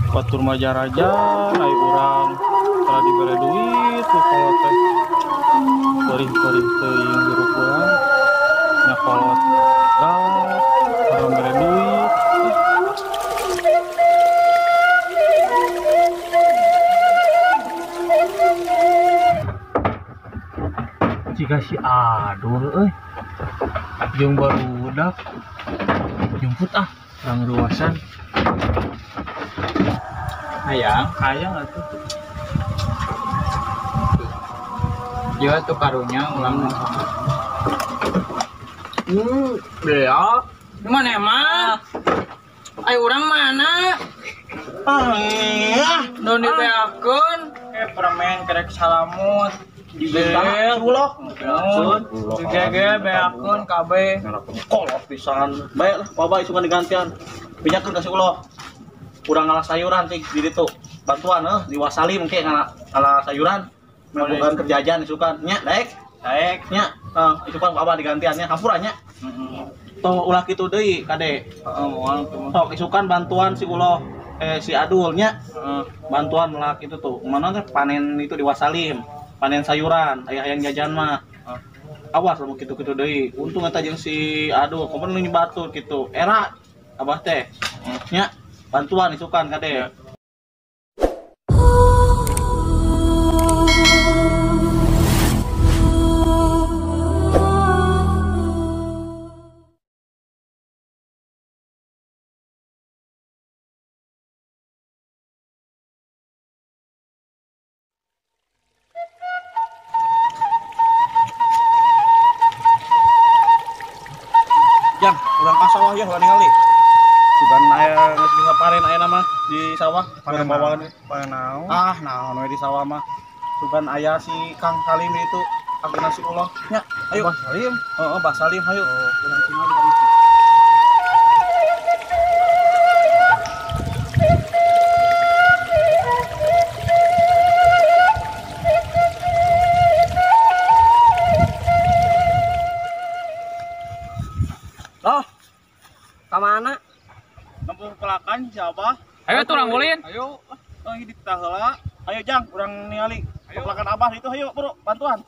batur majarajan ai urang telah diberi duit tuh kalau teh perih-perih teuing hirup urang nya kolot gawat orang beri duit. Jika si Adul jeung barudak jemput orang ruasan hayang atuh Iya tuh karunya ulang. beak Mana emang? Ayo orang mana? Don dibeakeun. permen kerek salamut Bentang ulah. Gege beakeun KB. Kolot pisan. Baik lah, bapak isukan digantian. Pinjakeun ka si ulah. Urang ngalah sayuran ti di ditu. Bantuan di Wasali mungkin ngalah sayuran. Melakukan kerjaan isukan nya daek. Nya isukan bapak digantiannya hampurannya. Tong ulah kitu deui kade. Tok isukan bantuan si ulah si Adulnya. Bantuan melak itu tuh. Mana teh panen itu di Wasalim. Panen sayuran, ayah-ayah jajan mah. Awas lamun kitu-kitu deui. Untung eta jeung si Adul, komo nu batur kitu. Era abah teh. Nya bantuan isukan kade. Jang, urang ka sawah ya ulah ningali. Sugan aya geus bisa paren aya nama di sawah, paren bawaan. panen naon Naon we di sawah mah. Sugan aya si Kang Salim itu agena si ulah. Nya, ayo. Abah Salim Heeh, Bah Salim hayu. Urang tinggal di ditu. Loh. Ka mana? Nempuh pelakan si Abah. Ayo tuh orang ulin. Ayo, di tah heula. Ayo Jang, urang ningali. Pelakan Abah itu hayu, Bro, bantuan.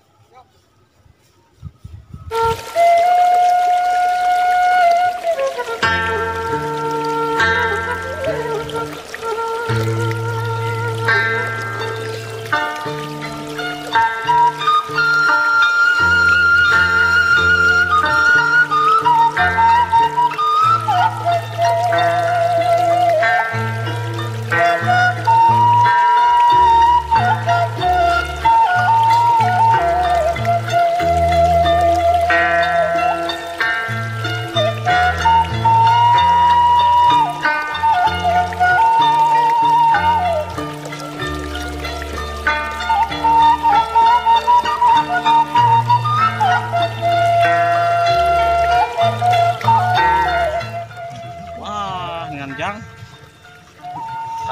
Jang,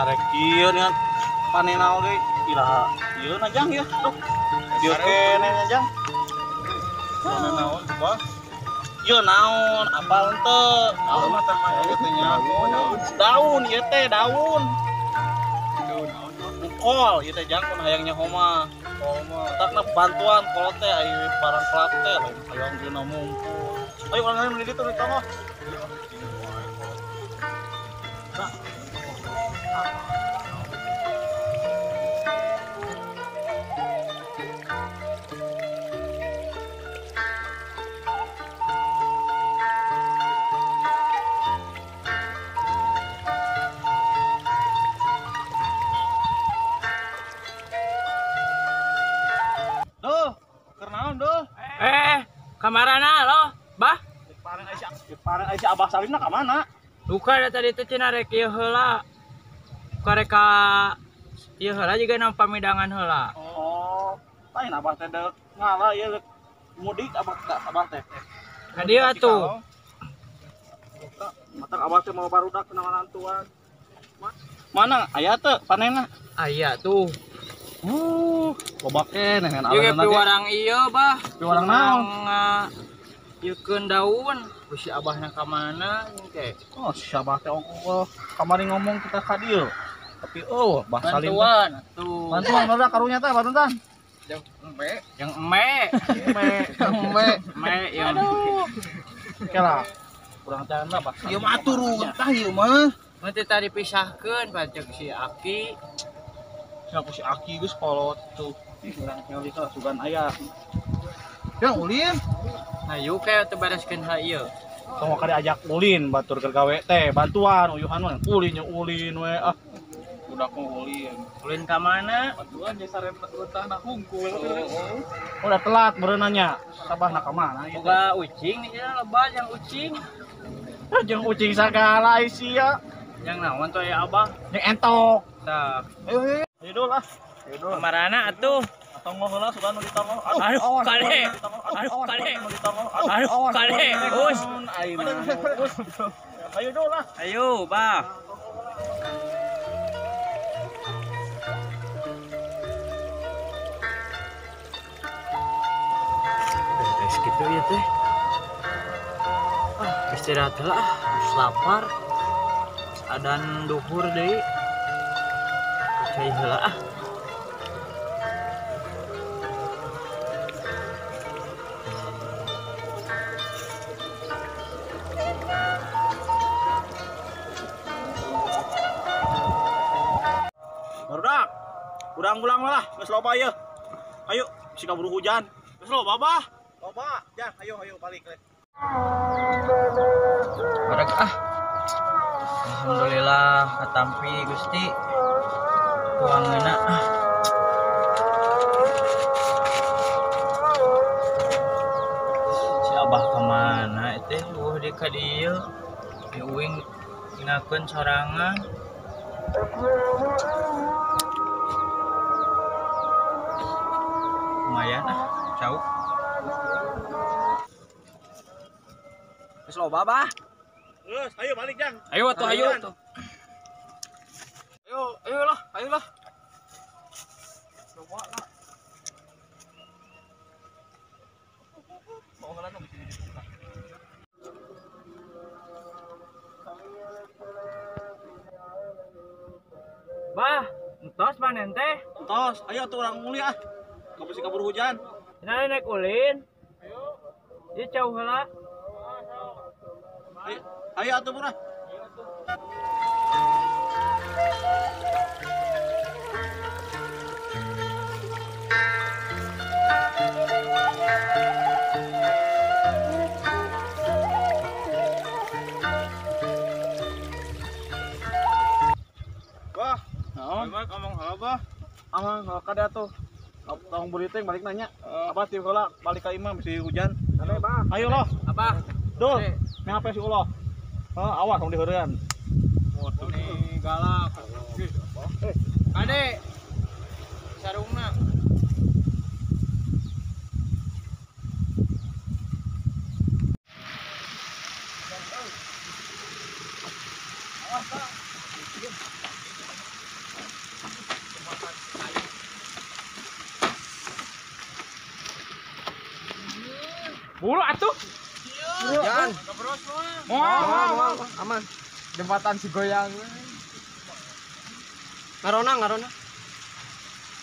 arek kieu nya panen naon deui? Iraha ieu na Jang ya. Duh. Ieu kene nya Jang. panen naon Bah Ieu naon? Apal henteu? naon mah teh ieu teh nyaho Daun ieu teh daun. Kol ieu teh Jang mun hayang nyaho mah. Takna bantuan kol teh aya barang pelak teh lain hayang dina mumpul. Ayo urang di ditu di tonggo. Duh, keur naon duh? Kamarana lo, Bah? Pareng Aisyah Abah Salimna ka mana? Luka da tadi teh cenah rek ieu heula. Kareka ieu heula juga nang pamidangan heula. Oh, lain Abah teh deuk ngalah ieu mudik Abah teh. Ka dieu atuh. Matang Abah teh mau barudak kenalan tuan. Mana aya teh panenna? Aya tuh. Loba keneh ngan Juga alasna piwarang ieu, Bah. Piwarang naon? Ieukeun daun. Bisi abahna ka mana teh? Oh, si Abah teh kamari ngomong kita ka dieu. Tapi oh, basalin. Bantuan tuh. Bantuan udah karunya teh bantuan. Yang eme. Yang Kela. Kurang canda Pak. Ieu mah turun tah ieu mah. nanti tadi pisahkeun pajak si Aki. Siapa si Aki geus kolot tuh. Urang nyoli ka sugan aya. Yang ulin. Nah, yuk kayak teu bereskeun ieu. Tong ka diajak ulin batur keur gawe teh bantuan uyuhan mah ulin nya ulin we ah. Budak mah ulin. Ulin ka mana? Bantuan geus sare betahna hungkul. Udah telat bereunanya. Sabahna ka mana ieu? Boga ucing nih lebat yang ucing. Jeung ucing sagala sia. Yang naon tuh ya Abah? Jeung entok. Tah, Ayo dul ah. Ayo dul. kamarana atuh. Tonggo heula sugan nu ditongo. Aduh, kale. Aduh, kale. Aduh, kale. Us. Ayo dul lah. Ayo, Bah. Beres gitu ya teh. Istirahat lah, lapar. Adan duhur deui. Cai heula ah. Barudak. Urang-urang lah, geus loba ieu. Ayo, si kaburu hujan. Geus loba bah. Loba, jan, ayo balik le. Barek ah. Alhamdulillah katampi Gusti. Uangna ah. Si Abah kemana teh? Di ka dieu. Di uing ngakeun sorangan. Lumayan ah, jauh. Geus loba bah. Geus, ayo balik jan. Ayo atuh ayo tuh. Ayo lah. Coba lah. Mau ngalan di sini. Bah, entos panen teh. Tos, ayo tuh orang mulia ah. Kamu si kabur hujan. Cenah naik ulin. Ayo. Ieu jauh heula. Ayo atuh murah. Wah, naon? Ngomong heula bah. Aman, kada tuh. Tong buriting balik nanya. Apa tim heula balik ka imam si hujan. Ayo loh. Apa? Dul, meh apa si ulah? Awas dong diheureun. Motor nih galak. Ade. Sarungna. Bulu atuh. Jan. Moal. Aman. Jembatan si goyang. Ngarona.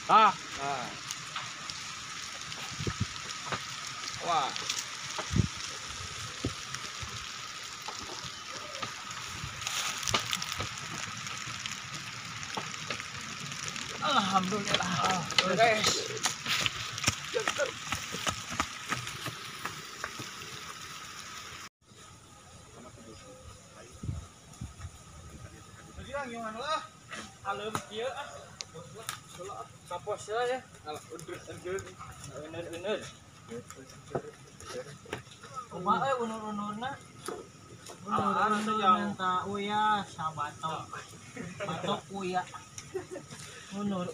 Ah, Wah. Alhamdulillah. Guys. gimana lah? Halem kieu ah. Kapos ya. Bener. Kumaha unur-unurna? Unur minta uya sabatok. Batok uya.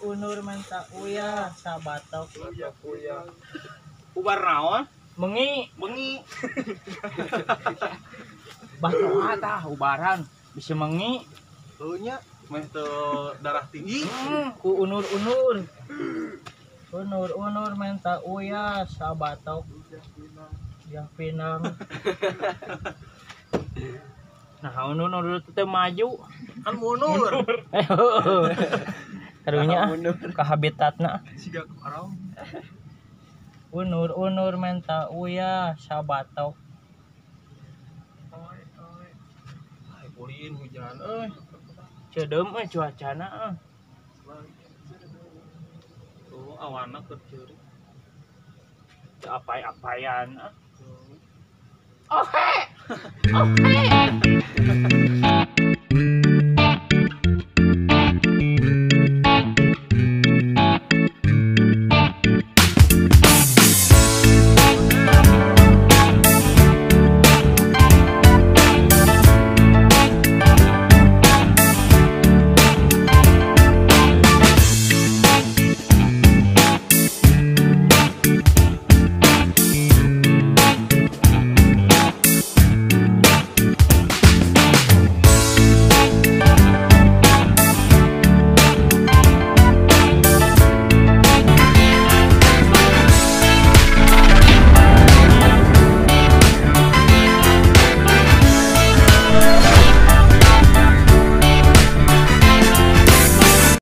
Unur minta uya sabatok. Uya. Ubar naon? Bengi. Batok tah ubaran bisa mengi. Eunya Meh teu darah tinggi. Ku unur-unur. Unur minta uya sabatok. Yang pinang. Nah, unur teh maju. Kan mundur. Karunya ke habitatna. Siga karau. Unur menta uya sabato. Ai ulin hujan euy. Ceudem cuacana. Tuh awana keur ceurik. Apai-apaian. Oke.